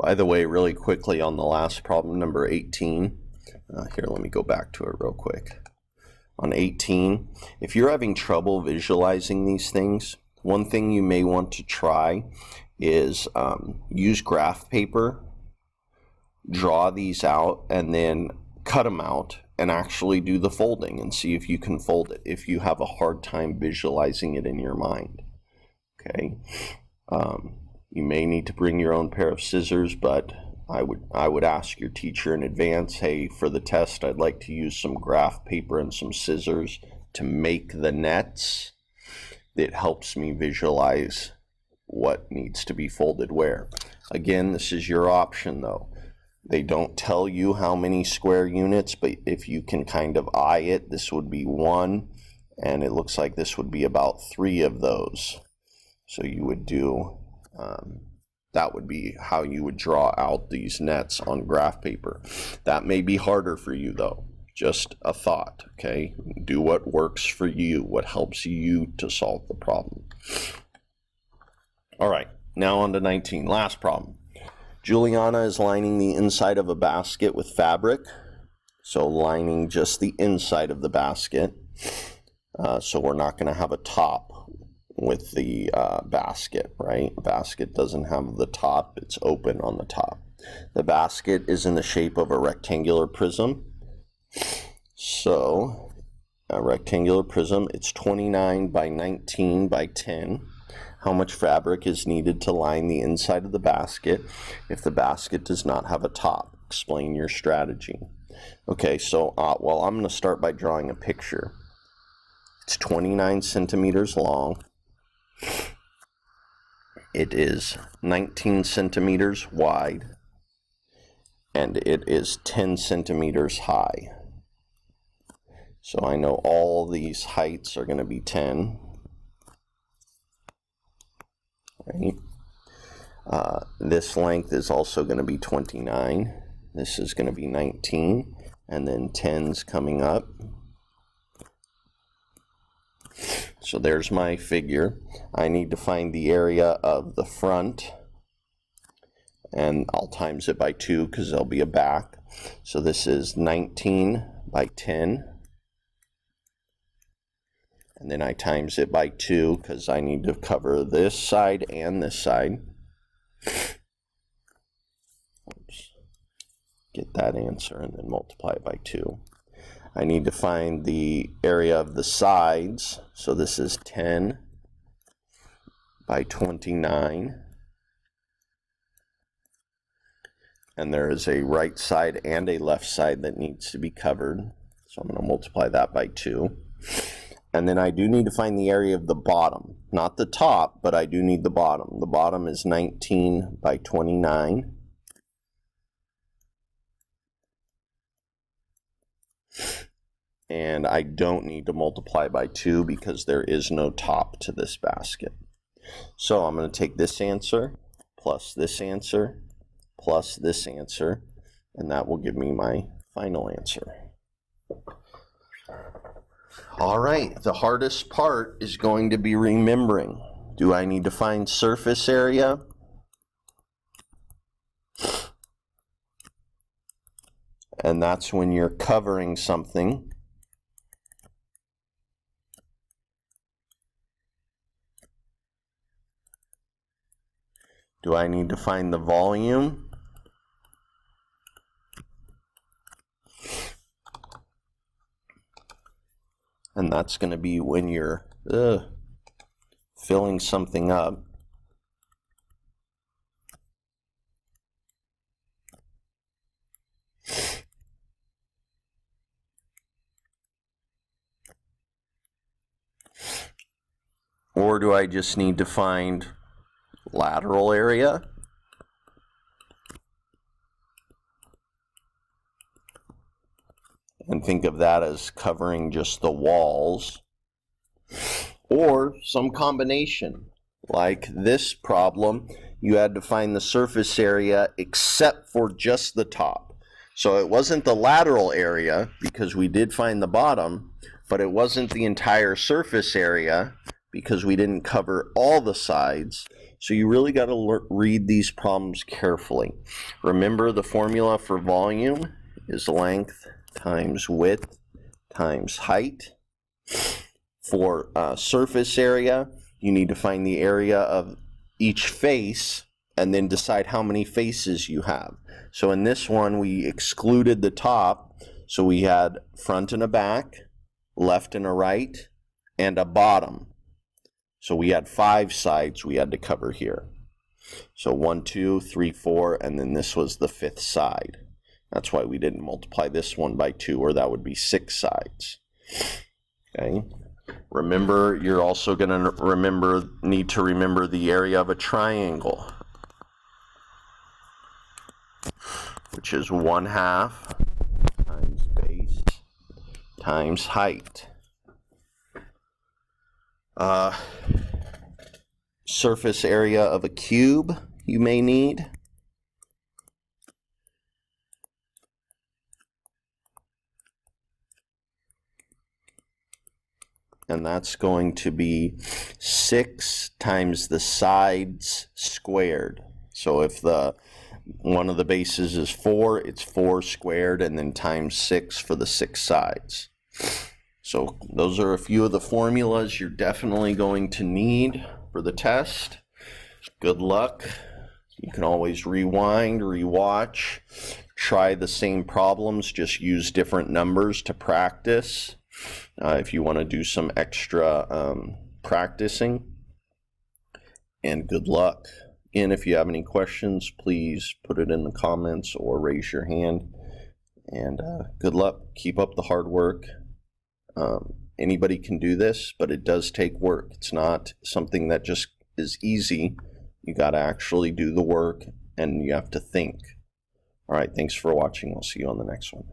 By the way, really quickly on the last problem, number 18, here, let me go back to it real quick. On 18, if you're having trouble visualizing these things, one thing you may want to try is use graph paper, draw these out, and then cut them out and actually do the folding and see if you can fold it if you have a hard time visualizing it in your mind. Okay. You may need to bring your own pair of scissors, but I would ask your teacher in advance, hey, for the test, I'd like to use some graph paper and some scissors to make the nets. It helps me visualize what needs to be folded where. Again, this is your option though. They don't tell you how many square units, but if you can kind of eye it, this would be 1, and it looks like this would be about 3 of those. So you would do that would be how you would draw out these nets on graph paper. That may be harder for you though. Just a thought, okay? Do what works for you, what helps you to solve the problem. All right, now on to 19, last problem. Juliana is lining the inside of a basket with fabric. So lining just the inside of the basket. So we're not going to have a top with the basket, right? A basket doesn't have the top, it's open on the top. The basket is in the shape of a rectangular prism. So a rectangular prism, it's 29 by 19 by 10. How much fabric is needed to line the inside of the basket if the basket does not have a top? Explain your strategy. Okay, so well, I'm going to start by drawing a picture. It's 29 centimeters long. It is 19 centimeters wide, and it is 10 centimeters high. So I know all these heights are going to be 10. Right. This length is also going to be 29. This is going to be 19, and then 10's coming up. So there's my figure. I need to find the area of the front, and I'll times it by 2 because there'll be a back. So this is 19 by 10. And then I times it by 2 because I need to cover this side and this side. Oops. Get that answer and then multiply it by 2. I need to find the area of the sides. So this is 10 by 29. And there is a right side and a left side that needs to be covered. So I'm going to multiply that by 2. And then I do need to find the area of the bottom. Not the top, but I do need the bottom. The bottom is 19 by 29. And I don't need to multiply by 2 because there is no top to this basket. So I'm going to take this answer, plus this answer, plus this answer, and that will give me my final answer. All right, the hardest part is going to be remembering. Do I need to find surface area? And that's when you're covering something. Do I need to find the volume? And that's going to be when you're filling something up. Or do I just need to find lateral area? And think of that as covering just the walls. Or some combination. Like this problem, you had to find the surface area except for just the top. So it wasn't the lateral area because we did find the bottom, but it wasn't the entire surface area because we didn't cover all the sides. So you really got to read these problems carefully. Remember, the formula for volume is length times width times height. For surface area, you need to find the area of each face and then decide how many faces you have. So in this one, we excluded the top, so we had front and a back, left and a right, and a bottom. So we had 5 sides we had to cover here. So 1, 2, 3, 4, and then this was the 5th side. That's why we didn't multiply this one by 2, or that would be 6 sides. Okay. Remember, you're also going to need to remember the area of a triangle, which is 1/2 times base times height. Surface area of a cube you may need. And that's going to be 6 times the sides squared. So if one of the bases is 4, it's 4 squared, and then times 6 for the 6 sides. So those are a few of the formulas you're definitely going to need for the test. Good luck. You can always rewind, rewatch, try the same problems, just use different numbers to practice. If you want to do some extra practicing. And good luck. Again, if you have any questions, please put it in the comments or raise your hand. And good luck. Keep up the hard work. Anybody can do this, but it does take work. It's not something that just is easy. You got to actually do the work, and you have to think. All right, thanks for watching. I'll see you on the next one.